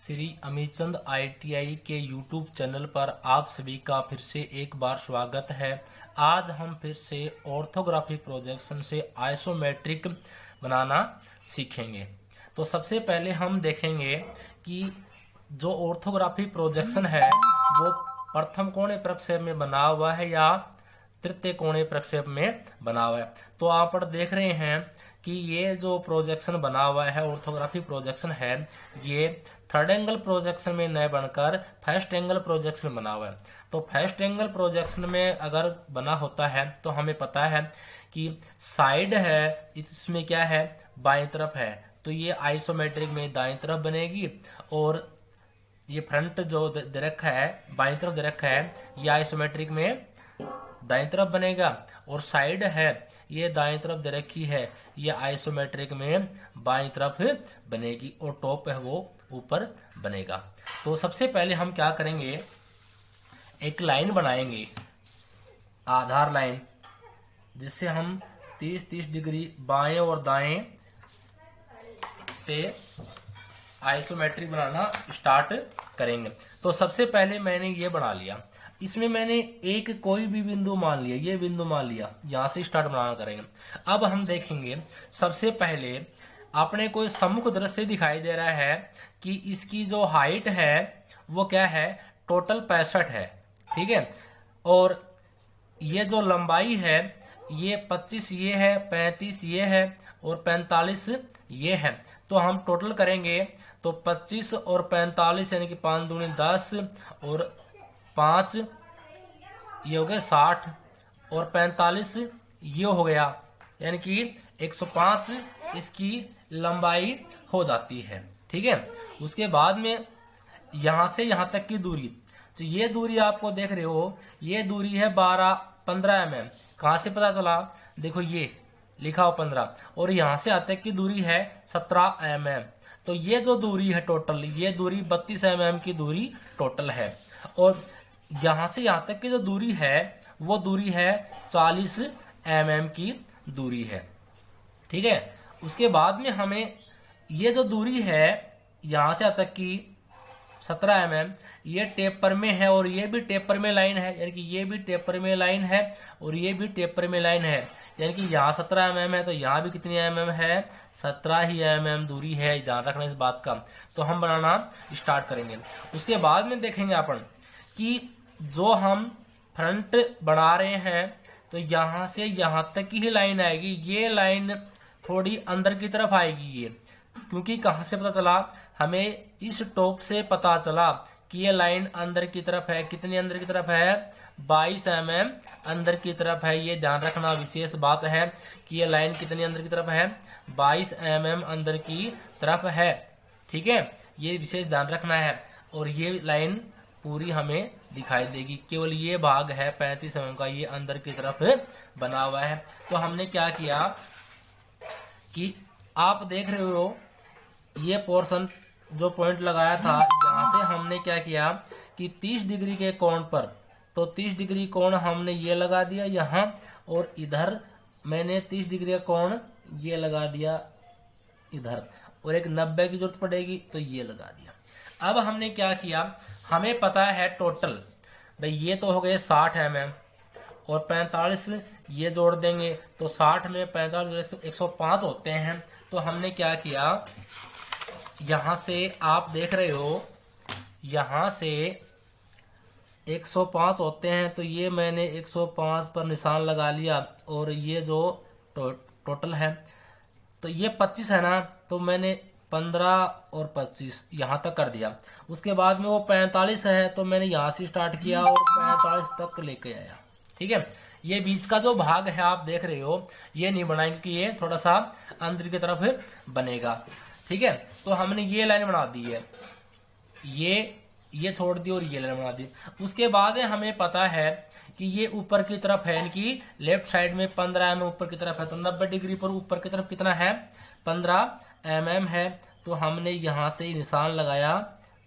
Shri Amichand ITI के YouTube channel पर आप सभी का फिर से एक बार स्वागत है। आज हम फिर से ऑर्थोग्राफिक प्रोजेक्शन से आइसोमेट्रिक बनाना सीखेंगे। तो सबसे पहले हम देखेंगे कि जो ऑर्थोग्राफिक प्रोजेक्शन है वो प्रथम कोणीय प्रक्षेप में बना हुआ है या तृतीय कोणीय प्रक्षेप में बना हुआ है। तो आप पर देख रहे हैं कि ये जो प्रोजेक्शन बना हुआ है ऑर्थोग्राफिक प्रोजेक्शन है, ये थर्ड एंगल प्रोजेक्शन में न बनकर फर्स्ट एंगल प्रोजेक्शन में बना हुआ है। तो फर्स्ट एंगल प्रोजेक्शन में अगर बना होता है तो हमें पता है कि साइड है, इसमें क्या है, बाईं तरफ है, तो ये आइसोमेट्रिक में दाईं तरफ बनेगी, और ये फ्रंट जो दे रखा है, बाईं तरफ दे रखा है, ये आइसोमेट्रिक में दाईं तरफ बनेगा, और साइड है ये दाईं तरफ दे रखी है, ये आइसोमेट्रिक में बाईं तरफ बनेगी, और टॉप है वो ऊपर बनेगा। तो सबसे पहले हम क्या करेंगे, एक लाइन बनाएंगे, आधार लाइन, जिससे हम 30-30 डिग्री बाएं और दाएं से आइसोमेट्रिक बनाना स्टार्ट करेंगे। तो सबसे पहले मैंने ये बना लिया, इसमें मैंने एक कोई भी बिंदु मान लिया, ये बिंदु मान लिया, यहां से स्टार्ट बनाना करेंगे। अब हम देखेंगे, सबसे पहले अपने कोई सम्मुख दृश्य दिखाई दे रहा है कि इसकी जो हाइट है वो क्या है, टोटल 65 है, ठीक है, और ये जो लंबाई है ये 25 ये है, 35 ये है, और 45 ये है। तो हम टोटल करेंगे तो 25 और 45 यानी कि 5 दूनी 10 और 5 ये हो गए 60 और 45 ये हो गया, यानी कि 105 इसकी लंबाई हो जाती है, ठीक है। उसके बाद में यहां से यहां तक की दूरी, तो ये दूरी आपको देख रहे हो, ये दूरी है 15 mm। कहां से पता चला, देखो ये लिखा हो 15, और यहां से यहां तक की दूरी है 17 mm। तो ये जो दूरी है टोटल, ये दूरी 32 mm की दूरी टोटल है, और यहां से यहां तक की जो दूरी है वो दूरी है 40 mm की दूरी है, ठीक है। उसके बाद में हमें ये जो दूरी है यहां से यहां तक की 17 mm, ये टेपर में है, और ये भी टेपर में लाइन है, यानी कि ये भी टेपर में लाइन है, और ये भी टेपर में लाइन है, यानी कि यहाँ 17 mm है, तो यहाँ भी कितनी mm है, 17 ही mm दूरी है, ध्यान रखना इस बात का। तो हम बनाना स्टार्ट करेंगे। उसके बाद में देखेंगे अपन कि जो हम फ्रंट बना रहे हैं तो यहां से यहां तक की ही लाइन आएगी, ये लाइन थोड़ी अंदर की तरफ आएगी ये, क्योंकि कहां से पता चला, हमें इस टॉप से पता चला कि ये लाइन अंदर की तरफ है। कितनी अंदर की तरफ है, 22 mm अंदर की तरफ है। ये ध्यान रखना विशेष बात है कि ये लाइन कितनी अंदर की तरफ है, 22 mm अंदर की तरफ है, ठीक है, ये विशेष ध्यान रखना है। और ये लाइन पूरी हमें दिखाई देगी, केवल ये भाग है 35 mm का, ये अंदर की तरफ बना हुआ है। तो हमने क्या किया कि आप देख रहे हो ये पोर्शन जो पॉइंट लगाया था, यहां से हमने क्या किया कि 30 डिग्री के कोण पर, तो 30 डिग्री कोण हमने ये लगा दिया यहां, और इधर मैंने 30 डिग्री का कोण ये लगा दिया इधर, और एक 90 की जरूरत पड़ेगी तो ये लगा दिया। अब हमने क्या किया, हमें पता है टोटल, भाई ये तो हो गए 60 mm, और 45 ये जोड़ देंगे तो 60 में 45 105 होते हैं। तो हमने क्या किया, यहां से आप देख रहे हो, यहां से 105 होते हैं, तो ये मैंने 105 पर निशान लगा लिया, और ये जो टोटल है तो ये 25 है ना, तो मैंने 15 और 25 यहां तक कर दिया। उसके बाद में वो 45 है, तो मैंने यहां से स्टार्ट किया और 45 तक लेके आया, ठीक है। ये बीच का जो भाग है आप देख रहे हो, ये नहीं बनाएंगे कि ये थोड़ा सा अंदर की तरफ बनेगा, ठीक है। तो हमने ये लाइन बना दी है, ये छोड़ दी और ये लाइन बना दी। उसके बाद हमें पता है कि ये ऊपर की तरफ है, यानी कि लेफ्ट साइड में 15 mm ऊपर की तरफ है, तो 90 डिग्री पर ऊपर की तरफ कितना है, 15 mm है। तो हमने यहां से निशान लगाया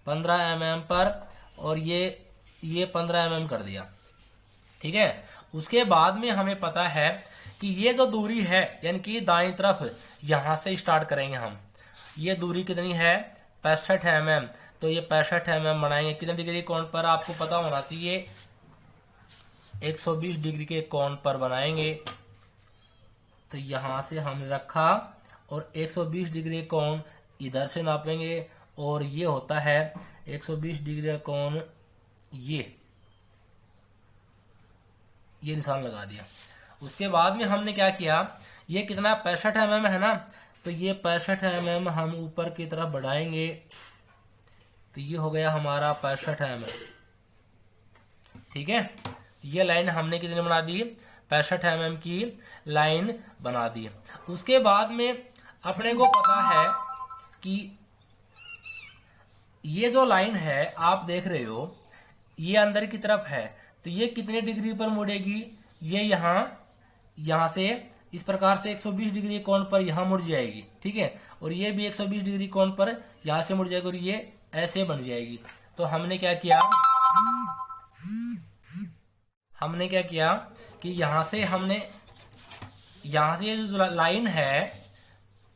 15 mm पर, और ये 15 mm कर दिया, ठीक है। उसके बाद में हमें पता है कि ये जो दूरी है, यानी कि दाईं तरफ, यहां से स्टार्ट करेंगे हम, ये दूरी कितनी है, 65 mm। तो ये 65 mm बनाएंगे। कितने डिग्री कोण पर आपको पता होना चाहिए, 120 डिग्री के कोण पर बनाएंगे। तो यहां से हमने रखा और 120 डिग्री कोण इधर से नापेंगे और ये होता है 120 डिग्री का कोण, ये निशान लगा दिया। उसके बाद में हमने क्या किया, ये कितना 65 mm है ना, तो ये 65 mm हम ऊपर की तरफ बढ़ाएंगे। तो ये हो गया हमारा 65 mm। ठीक है, ये लाइन हमने कितनी बना दी, 65 mm की लाइन बना दी। उसके बाद में अपने को पता है कि ये जो लाइन है आप देख रहे हो, ये अंदर की तरफ है, तो ये कितने डिग्री पर मुड़ेगी, ये यहां से इस प्रकार से 120 डिग्री कोण पर यहां मुड़ जाएगी। ठीक है, और ये भी 120 डिग्री कोण पर यहां से मुड़ जाएगी और ये ऐसे बन जाएगी। तो हमने क्या किया कि यहां से ये जो लाइन है,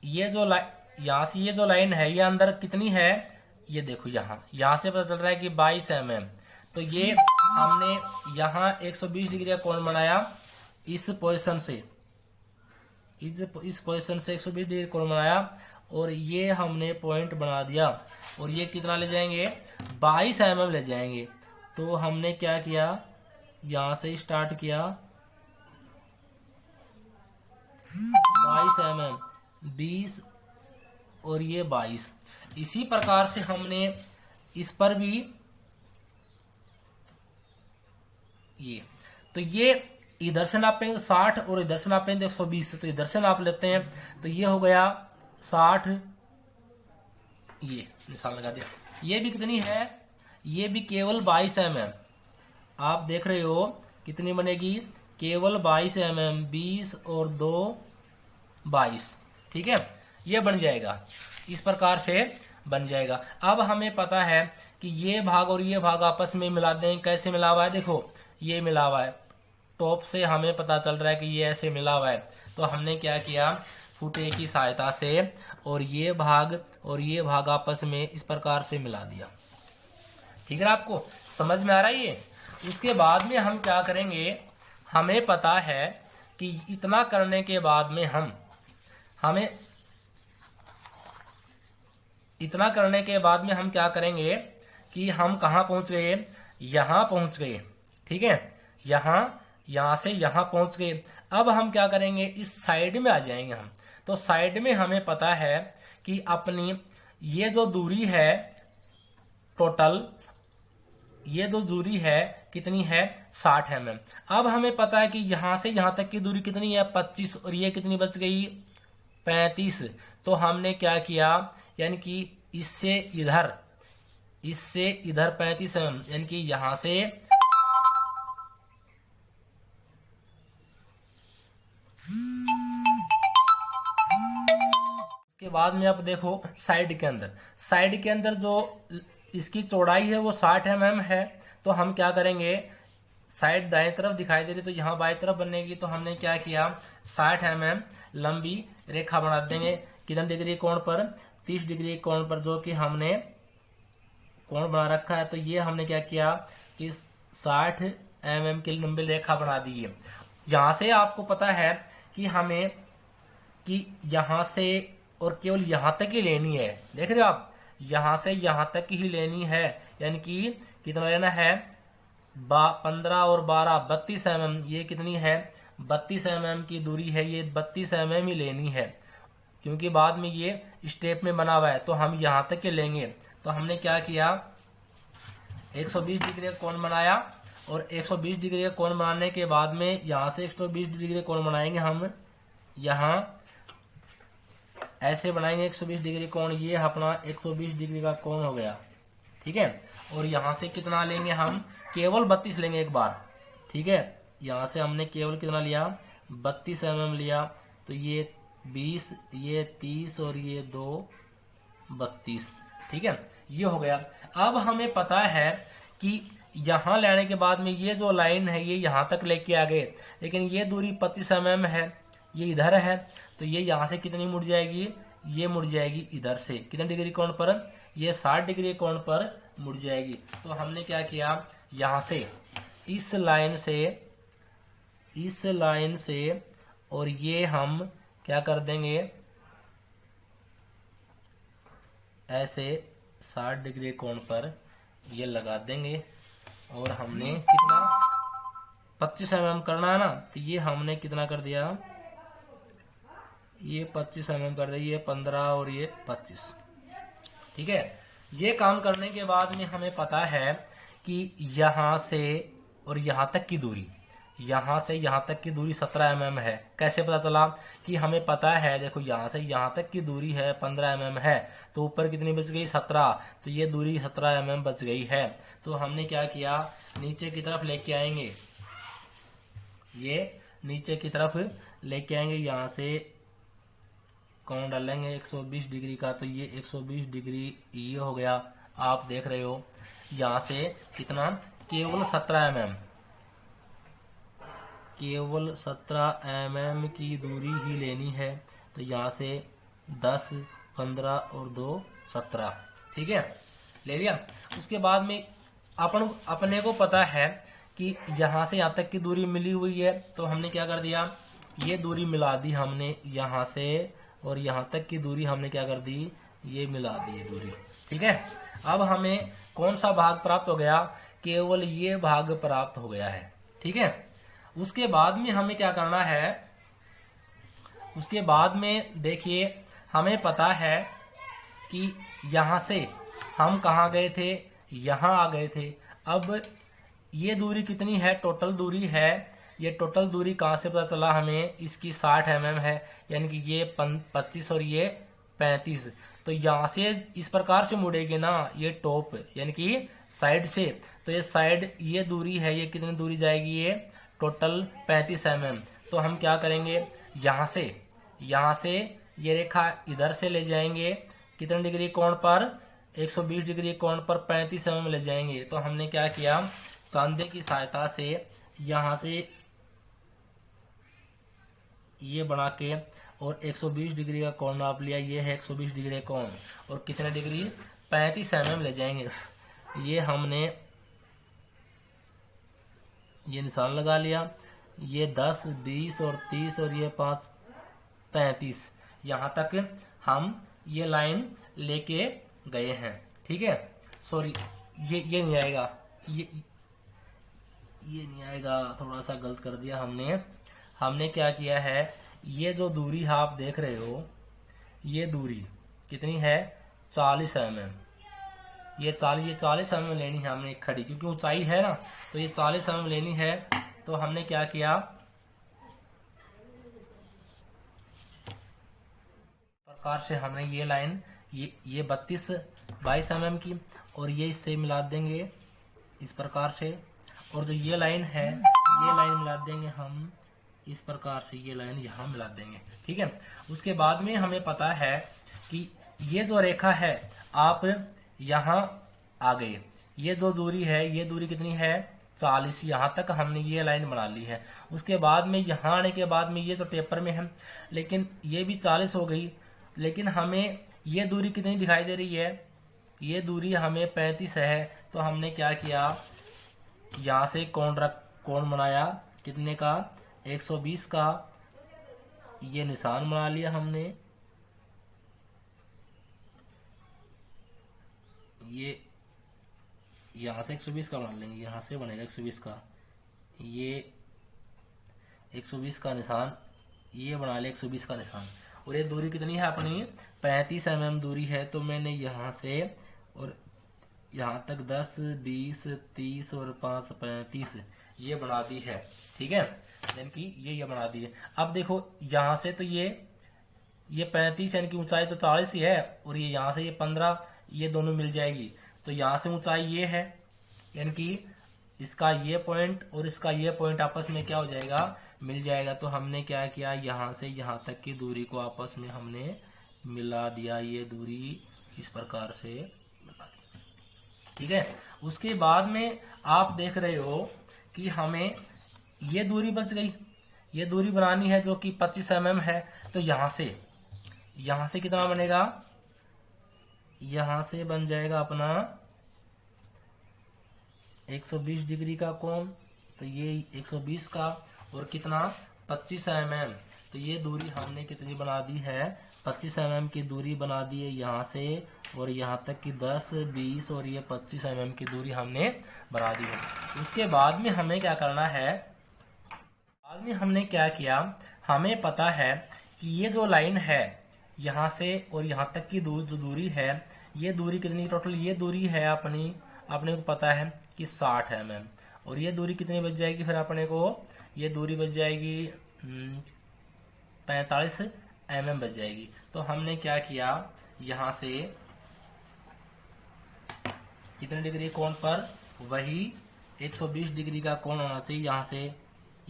यहां से ये जो लाइन है, ये अंदर कितनी है, ये देखो यहां से पता चल रहा है कि 22 mm। तो ये हमने यहां 120 डिग्री का कोण बनाया इस पोजीशन से 120 डिग्री कोण बनाया और ये हमने पॉइंट बना दिया और ये कितना ले जाएंगे, 22 mm ले जाएंगे। तो हमने क्या किया, यहां से स्टार्ट किया 22 mm, 20 और ये 22। इसी प्रकार से हमने इस पर भी ये इधर से नापेंगे तो 60 और इधर से नापेंगे तो 120। तो इधर से नाप लेते हैं, तो ये हो गया 60, ये निशान लगा दिया। ये भी कितनी है, ये भी केवल 22 mm। आप देख रहे हो कितनी बनेगी, केवल 22 mm, 20 और 2 22। ठीक है, ये बन जाएगा, इस प्रकार से बन जाएगा। अब हमें पता है कि ये भाग और ये भाग आपस में मिला दें। कैसे मिला हुआ है, देखो ये मिला हुआ है, टॉप से हमें पता चल रहा है कि ये ऐसे मिला हुआ है। तो हमने क्या किया, फुटे की सहायता से और ये भाग आपस में इस प्रकार से मिला दिया। ठीक है, आपको समझ में आ रहा है ये। उसके बाद में हम क्या करेंगे, हमें पता है कि इतना करने के बाद में हम क्या करेंगे कि हम कहाँ पहुंच गए, यहां पहुंच गए। ठीक है, यहां से यहां पहुंच गए। अब हम क्या करेंगे, इस साइड में आ जाएंगे हम। तो साइड में हमें पता है कि अपनी ये जो दूरी है टोटल, ये जो दूरी है कितनी है, 60 mm। अब हमें पता है कि यहां से यहां तक की दूरी कितनी है, 25, और ये कितनी बच गई, 35। तो हमने क्या किया, यानी कि इससे इधर 35 mm, यानी कि यहां से के बाद में आप देखो साइड के अंदर जो इसकी चौड़ाई है वो 60 mm है। तो हम क्या करेंगे, साइड दाएं तरफ दिखाई दे रही तो यहाँ बाएं तरफ बनेगी। तो हमने क्या किया, 60 mm लंबी रेखा बना देंगे। कितने डिग्री कोण पर, 30 डिग्री कोण पर, जो कि हमने कोण बना रखा है। तो ये हमने क्या किया कि 60 mm की लंबी रेखा बना दी है। यहां से आपको पता है कि हमें कि यहां से और केवल यहां तक ही लेनी है। देख रहे हो आप, यहां से यहां तक ही लेनी है, यानी कि कितना लेना है, 15 और 12 32 mm। ये कितनी है, 32 mm की दूरी है, ये 32 mm ही लेनी है, क्योंकि बाद में ये स्टेप में बना हुआ है। तो हम यहां तक के लेंगे। तो हमने क्या किया, 120 डिग्री का कोण बनाया और 120 डिग्री का कोण बनाने के बाद में यहां से 120 डिग्री कोण बनाएंगे हम। यहां ऐसे बनाएंगे 120 डिग्री कोण, ये अपना 120 डिग्री का कोण हो गया। ठीक है, और यहां से कितना लेंगे हम, केवल 32 लेंगे एक बार। ठीक है, यहां से हमने केवल कितना लिया, 32 mm लिया। तो ये 20, ये 30 और ये 2 32। ठीक है, ये हो गया। अब हमें पता है कि यहां लेने के बाद में ये जो लाइन है ये यहां तक लेके आ गए, लेकिन ये दूरी 25 mm है, ये इधर है। तो ये यहां से कितनी मुड़ जाएगी, ये मुड़ जाएगी इधर से, कितने डिग्री कोण पर, ये 60 डिग्री कोण पर मुड़ जाएगी। तो हमने क्या किया, यहां से इस लाइन से और ये हम क्या कर देंगे, ऐसे 60 डिग्री कोण पर ये लगा देंगे। और हमने कितना 25 mm करना है ना, तो ये हमने कितना कर दिया, ये 25 mm कर दिया, ये 15 और ये 25। ठीक है, ये काम करने के बाद में हमें पता है कि यहां से और यहां तक की दूरी, यहां से यहां तक की दूरी 17 mm है। कैसे पता चला कि हमें पता है, देखो यहां से यहां तक की दूरी है 15 mm है, तो ऊपर कितनी बच गई 17, तो ये दूरी 17 mm बच गई है। तो हमने क्या किया, नीचे की तरफ लेके आएंगे, ये नीचे की तरफ लेके आएंगे, यहां से कोण डालेंगे 120 डिग्री का, तो ये 120 डिग्री ये हो गया। आप देख रहे हो यहां से कितना, केवल 17 mm, केवल 17 mm की दूरी ही लेनी है। तो यहाँ से 10, 15 और 2 17, ठीक है, ले लिया। उसके बाद में अपने को पता है कि यहाँ से यहाँ तक की दूरी मिली हुई है, तो हमने क्या कर दिया, ये दूरी मिला दी हमने यहाँ से, और यहाँ तक की दूरी हमने क्या कर दी, ये मिला दी दूरी। ठीक है, अब हमें कौन सा भाग प्राप्त हो गया, केवल ये भाग प्राप्त हो गया है। ठीक है, उसके बाद में हमें क्या करना है, उसके बाद में देखिए हमें पता है कि यहां से हम कहाँ गए थे, यहां आ गए थे। अब ये दूरी कितनी है, टोटल दूरी है, ये टोटल दूरी कहाँ से पता चला हमें, इसकी 60 mm है, यानी कि ये 25 और ये 35। तो यहां से इस प्रकार से मुड़ेगी ना, ये टॉप यानी कि साइड से, तो ये साइड ये दूरी है, ये कितनी दूरी जाएगी, ये टोटल 35 mm। तो हम क्या करेंगे, यहां से ये रेखा इधर से ले जाएंगे, कितने डिग्री कोण पर, 120 डिग्री कोण पर 35 mm ले जाएंगे। तो हमने क्या किया, चांदे की सहायता से यहां से ये बना के और 120 डिग्री का कोण नाप लिया, ये है 120 डिग्री कोण, और कितने डिग्री, 35 mm ले जाएंगे। ये हमने ये निशान लगा लिया, ये 10, 20 और 30 और ये 5, 35, यहाँ तक हम ये लाइन लेके गए हैं। ठीक है, सॉरी ये नहीं आएगा, ये नहीं आएगा, थोड़ा सा गलत कर दिया हमने क्या किया है, ये जो दूरी आप देख रहे हो, ये दूरी कितनी है, 40 mm। ये 40 mm लेनी है हमने खड़ी, क्योंकि ऊंचाई है ना, तो ये 40 mm लेनी है। तो हमने क्या किया, प्रकार से हमने ये लाइन ये 22 mm की, और ये इससे मिला देंगे इस प्रकार से, और जो ये लाइन है ये लाइन मिला देंगे हम इस प्रकार से, ये लाइन यहाँ मिला देंगे। ठीक है, उसके बाद में हमें पता है कि ये जो रेखा है, आप यहाँ आ गए, ये जो दूरी है, ये दूरी कितनी है, 40, यहाँ तक हमने ये लाइन बना ली है। उसके बाद में यहाँ आने के बाद में ये जो टेपर में है, लेकिन ये भी 40 हो गई, लेकिन हमें ये दूरी कितनी दिखाई दे रही है, ये दूरी हमें 35 है। तो हमने क्या किया, यहाँ से कोण बनाया, कितने का, 120 का, ये निशान बना लिया हमने, ये यहां से 120 का बना लेंगे, यहां से बनेगा 120 का, ये 120 का निशान, ये बना लिया 120 का निशान। और ये दूरी कितनी है अपनी, 35 mm दूरी है। तो मैंने यहां से और यहाँ तक 10, 20, 30 और 5, 35 ये बना दी है। ठीक है, यानी कि ये बना दी है। अब देखो यहाँ से तो ये 35 यानी कि ऊंचाई तो 40 ही है, और ये यहाँ से ये 15, ये दोनों मिल जाएगी। तो यहाँ से ऊंचाई ये है, यानी कि इसका ये पॉइंट और इसका ये पॉइंट आपस में क्या हो जाएगा, मिल जाएगा। तो हमने क्या किया, यहाँ से यहाँ तक की दूरी को आपस में हमने मिला दिया, ये दूरी इस प्रकार से मिला दी। ठीक है, उसके बाद में आप देख रहे हो कि हमें ये दूरी बच गई, ये दूरी बनानी है जो कि 25 mm है। तो यहाँ यहां से कितना बनेगा, यहां से बन जाएगा अपना 120 डिग्री का कोण। तो ये 120 का और कितना 25 mm। तो ये दूरी हमने कितनी बना दी है, 25 mm की दूरी बना दी है यहाँ से और यहाँ तक की 10, 20 और ये 25 mm की दूरी हमने बना दी है। उसके बाद में हमें क्या करना है, बाद में हमने क्या किया, हमें पता है कि ये जो लाइन है यहाँ से और यहाँ तक की जो दूरी है, ये दूरी कितनी टोटल, ये दूरी है अपने को पता है कि 60 mm। और ये दूरी कितनी बच जाएगी फिर अपने को, ये दूरी बच जाएगी 45 mm बच जाएगी। तो हमने क्या किया, यहाँ से कितने डिग्री कोण पर, वही 120 डिग्री का कोण होना चाहिए।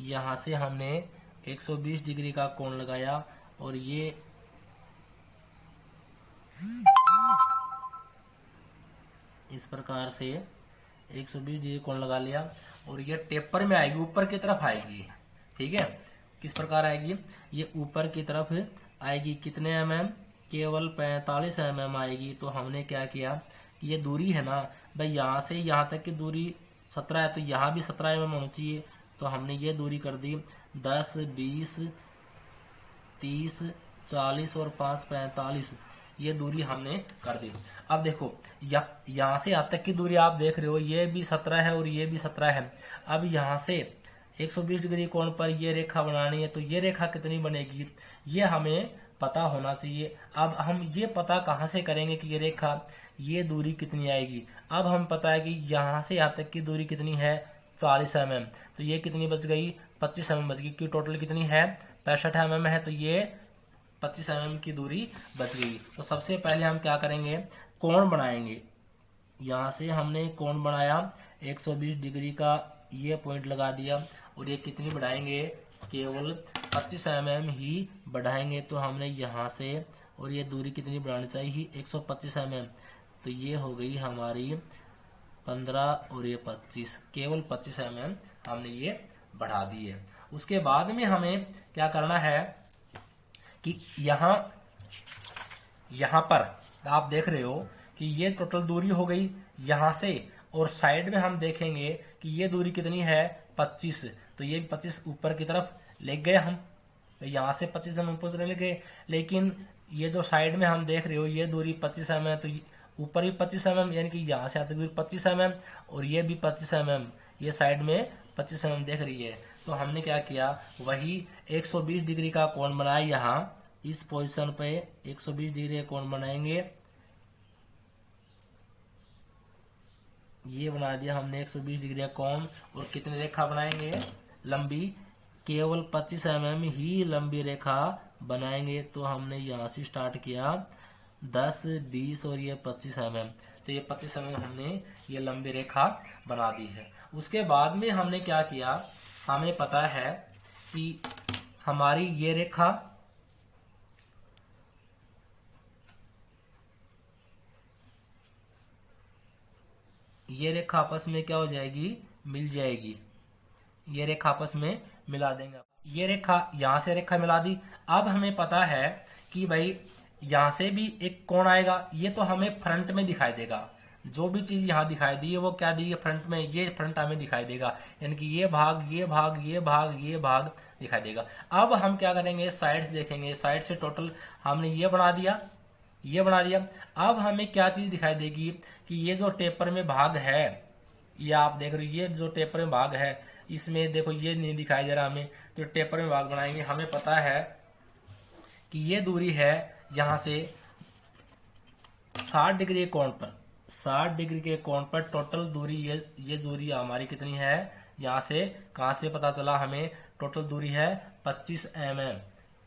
यहाँ से हमने 120 डिग्री का कोण लगाया और ये इस प्रकार से 120 डिग्री कोण लगा लिया और ये टेपर में आएगी, ऊपर की तरफ आएगी। ठीक है, किस प्रकार आएगी, ये ऊपर की तरफ आएगी। कितने mm, केवल 45 mm आएगी। तो हमने क्या किया कि ये दूरी है ना भाई, यहाँ से यहाँ तक की दूरी 17 है, तो यहाँ भी 17 mm होनी चाहिए। तो हमने ये दूरी कर दी 10, 20, 30, 40 और 5 45, ये दूरी हमने कर दी। अब देखो यहाँ से यहाँ तक की दूरी आप देख रहे हो, ये भी 17 है और ये भी 17 है। अब यहाँ से 120 डिग्री कोण पर ये रेखा बनानी है, तो ये रेखा कितनी बनेगी ये हमें पता होना चाहिए। अब हम ये पता कहाँ से करेंगे कि ये रेखा, ये दूरी कितनी आएगी। अब हम पता है कि यहाँ से यहाँ तक की दूरी कितनी है 40 mm। तो ये कितनी बच गई 25 mm बच गई, क्योंकि टोटल कितनी है 65 mm है, तो ये 25 mm की दूरी बच गई। तो सबसे पहले हम क्या करेंगे, कोण बनाएंगे। यहाँ से हमने कोण बनाया 120 डिग्री का, ये पॉइंट लगा दिया और ये कितनी बढ़ाएंगे, केवल 25 mm ही बढ़ाएंगे। तो हमने यहाँ से और ये दूरी कितनी बढ़ानी चाहिए 125 mm। तो ये हो गई हमारी 15 और ये 25, केवल 25 mm हमने ये बढ़ा दी है। उसके बाद में हमें क्या करना है कि यहाँ पर आप देख रहे हो कि ये टोटल दूरी हो गई यहाँ से, और साइड में हम देखेंगे कि ये दूरी कितनी है 25। तो ये 25 ऊपर की तरफ ले गए हम, तो यहाँ से 25 हम ऊपर ले गए, लेकिन ये जो साइड में हम देख रहे हो ये दूरी 25 mm है, तो ऊपर भी 25 mm, यानी कि यहाँ से आते दूरी 25 mm और ये भी 25 mm, ये साइड में 25 mm देख रही है। तो हमने क्या किया, वही 120 डिग्री का कोण बनाया। यहाँ इस पोजीशन पे 120 डिग्री का कोण बनाएंगे, ये बना दिया हमने 120 डिग्री का कोण। और कितनी रेखा बनाएंगे, लंबी, केवल 25 mm ही लंबी रेखा बनाएंगे। तो हमने यहाँ से स्टार्ट किया 10, 20 और ये 25 mm। तो ये 25 mm हमने ये लंबी रेखा बना दी है। उसके बाद में हमने क्या किया, हमें पता है कि हमारी ये रेखा आपस में क्या हो जाएगी, मिल जाएगी। ये रेखा आपस में मिला देंगे। ये रेखा यहाँ से रेखा मिला दी। अब हमें पता है कि भाई यहाँ से भी एक कोण आएगा, ये तो हमें फ्रंट में दिखाई देगा। जो भी चीज यहाँ दिखाई दी है वो क्या दी है, फ्रंट में, ये फ्रंट हमें दिखाई देगा, यानी कि ये भाग ये भाग ये भाग ये भाग दिखाई देगा। अब हम क्या करेंगे, साइड्स देखेंगे। साइड से टोटल हमने ये बना दिया, ये बना दिया। अब हमें क्या चीज दिखाई देगी कि ये जो टेपर में भाग है, ये आप देख रहे हो, ये जो टेपर में भाग है, इसमें देखो ये नहीं दिखाई दे रहा हमें, तो टेपर में भाग बनाएंगे। हमें पता है कि ये दूरी है यहाँ से 60 डिग्री कोण पर, 60 डिग्री के कोण पर टोटल दूरी, ये दूरी हमारी कितनी है, यहाँ से कहाँ से पता चला हमें, टोटल दूरी है 25 mm।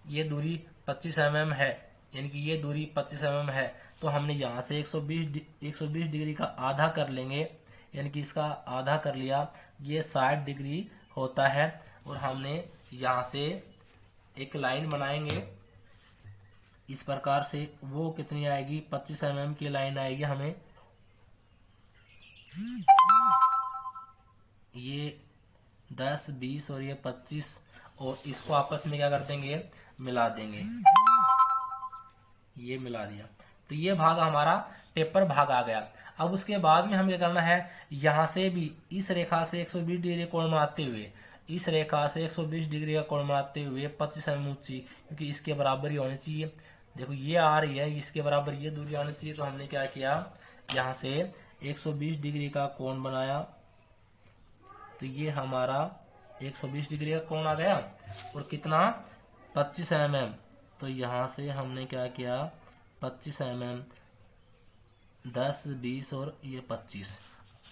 ये दूरी 25 mm है, यानी कि ये दूरी 25 mm है। तो हमने यहाँ से 120 डिग्री का आधा कर लेंगे, यानी कि इसका आधा कर लिया, ये 60 डिग्री होता है। और हमने यहाँ से एक लाइन बनाएंगे इस प्रकार से, वो कितनी आएगी 25 mm की लाइन आएगी हमें। ये 10, 20 और ये 25, और इसको आपस में क्या कर देंगे, मिला देंगे। ये मिला दिया, तो ये भाग हमारा टेपर भाग आ गया। अब उसके बाद में हमें क्या करना है, यहाँ से भी इस रेखा से 120 डिग्री कोण बनाते हुए, इस रेखा से 120 डिग्री का कोण बनाते हुए 25 mm ऊंची, क्योंकि इसके बराबर ही होनी चाहिए। देखो ये आ रही है, इसके बराबर ये दूरी आनी चाहिए, तो हमने क्या किया, यहाँ से 120 डिग्री का कोण बनाया, तो ये हमारा 120 डिग्री का कोण आ गया, और कितना 25 mm, तो यहाँ से हमने क्या किया 25 mm, 10, 20 और ये 25,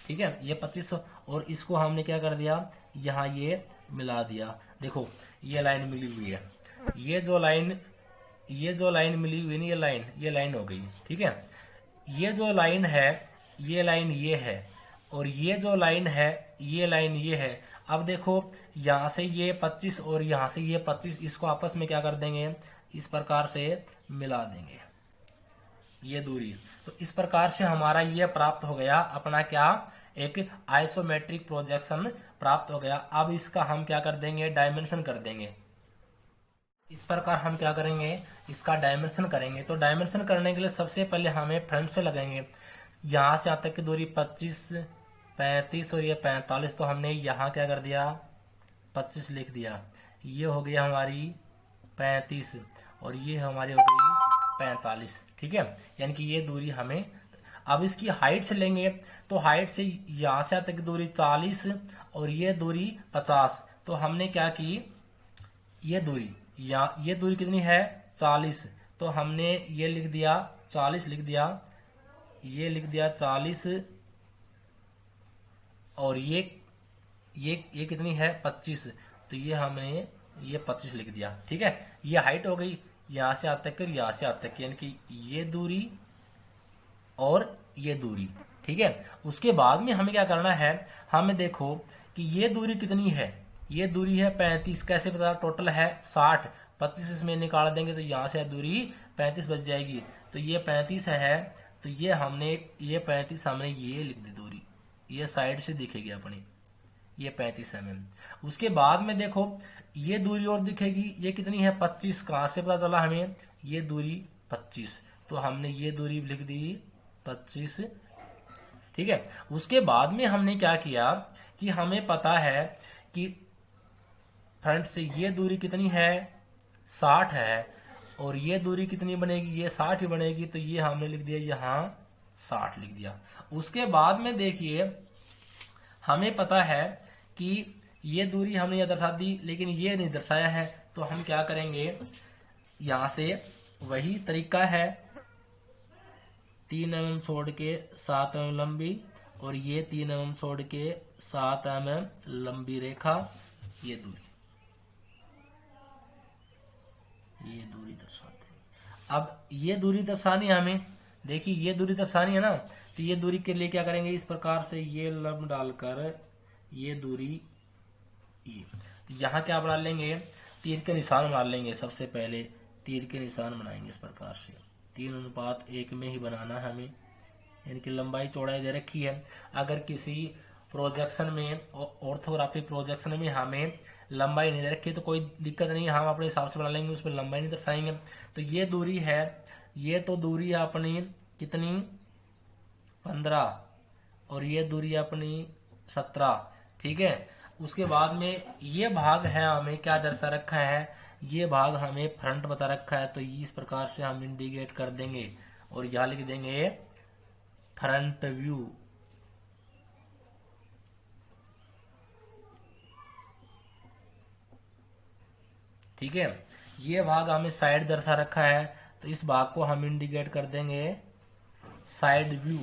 ठीक है, ये 25, और इसको हमने क्या कर दिया, यहाँ ये मिला दिया। देखो ये लाइन मिली हुई है, ये जो लाइन मिली हुई है, ये लाइन हो गई, ठीक है। ये जो लाइन है, ये लाइन ये है, और ये जो लाइन है, ये लाइन ये है। अब देखो यहाँ से ये 25 और यहाँ से ये 25, इसको आपस में क्या कर देंगे, इस प्रकार से मिला देंगे ये दूरी। तो इस प्रकार से हमारा ये प्राप्त हो गया अपना क्या, एक आइसोमेट्रिक प्रोजेक्शन प्राप्त हो गया। अब इसका हम क्या कर देंगे, डायमेंशन कर देंगे। इस प्रकार हम क्या करेंगे, इसका डायमेंशन करेंगे। तो डायमेंशन करने के लिए सबसे पहले हमें फ्रंट से लगाएंगे, यहाँ से यहाँ तक की दूरी 25, 35 और ये 45, तो हमने यहाँ क्या कर दिया 25 लिख दिया, ये हो गया हमारी 35 और ये हमारी हो गई 45, ठीक है, यानी कि ये दूरी हमें। अब इसकी हाइट से लेंगे, तो हाइट से यहाँ से यहाँ तक की दूरी 40 और ये दूरी 50, तो हमने क्या की, ये दूरी कितनी है 40, तो हमने ये लिख दिया 40 लिख दिया, ये लिख दिया 40, और ये कितनी है 25, तो ये हमने ये 25 लिख दिया, ठीक है। ये हाइट हो गई यहाँ से यहाँ तक और यहाँ से यहाँ तक, यानी कि ये दूरी और ये दूरी, ठीक है। उसके बाद में हमें क्या करना है, हमें देखो कि ये दूरी कितनी है, ये दूरी है 35, कैसे पता, टोटल है 60, 25 इसमें निकाल देंगे तो यहाँ से दूरी 35 बच जाएगी, तो ये 35 है, तो ये 35 हमने ये लिख दी दूरी, ये साइड से दिखेगी अपनी, ये 35 mm। उसके बाद में देखो ये दूरी और दिखेगी, ये कितनी है 25, कहाँ से पता चला हमें, ये दूरी 25, तो हमने ये दूरी लिख दी 25, ठीक है। उसके बाद में हमने क्या किया कि हमें पता है कि फ्रंट से ये दूरी कितनी है 60 है, और ये दूरी कितनी बनेगी, ये 60 ही बनेगी, तो ये हमने लिख दिया यहाँ 60 लिख दिया। उसके बाद में देखिए हमें पता है कि ये दूरी हमने यह दर्शा दी, लेकिन ये नहीं दर्शाया है, तो हम क्या करेंगे, यहाँ से वही तरीका है, 3 mm छोड़ के 7 mm लंबी, और ये 3 mm छोड़ के 7 mm लंबी रेखा, ये दूरी दर्शाते हैं। अब ये दूरी दर्शानी है हमें, देखिए ये दूरी दर्शानी है ना, तो ये दूरी के लिए क्या करेंगे, इस प्रकार से ये लंब डालकर ये दूरी, ये यहाँ क्या बना लेंगे, तीर के निशान बना लेंगे। सबसे पहले तीर के निशान बनाएंगे इस प्रकार से, 3:1 में ही बनाना है हमें, यानी कि लंबाई चौड़ाई दे रखी है। अगर किसी प्रोजेक्शन में, ऑर्थोग्राफिक प्रोजेक्शन में हमें लंबाई नहीं दे रखी तो कोई दिक्कत नहीं है, हम अपने हिसाब से बना लेंगे, उस पर लंबाई नहीं दर्शाएंगे। तो ये दूरी है, ये तो दूरी है अपनी कितनी 15, और ये दूरी अपनी 17, ठीक है। उसके बाद में ये भाग है हमें क्या दर्शा रखा है, ये भाग हमें फ्रंट बता रखा है, तो इस प्रकार से हम इंडिकेट कर देंगे और यहाँ लिख देंगे फ्रंट व्यू, ठीक है। ये भाग हमें साइड दर्शा रखा है, तो इस भाग को हम इंडिकेट कर देंगे साइड व्यू,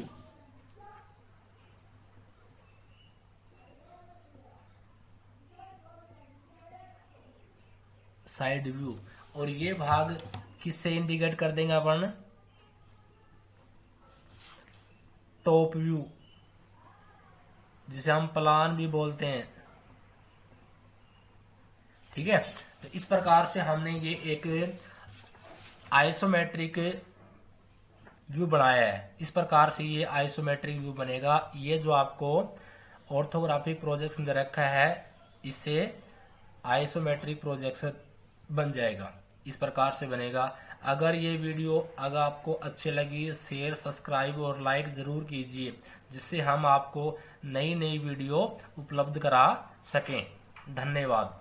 साइड व्यू। और ये भाग किससे इंडिकेट कर देंगे अपन, टॉप व्यू, जिसे हम प्लान भी बोलते हैं, ठीक है। तो इस प्रकार से हमने ये एक आइसोमेट्रिक व्यू बनाया है। इस प्रकार से ये आइसोमेट्रिक व्यू बनेगा। ये जो आपको ऑर्थोग्राफिक प्रोजेक्शन दे रखा है, इससे आइसोमेट्रिक प्रोजेक्शन बन जाएगा, इस प्रकार से बनेगा। अगर ये वीडियो अगर आपको अच्छी लगी, शेयर, सब्सक्राइब और लाइक जरूर कीजिए, जिससे हम आपको नई नई वीडियो उपलब्ध करा सकें। धन्यवाद।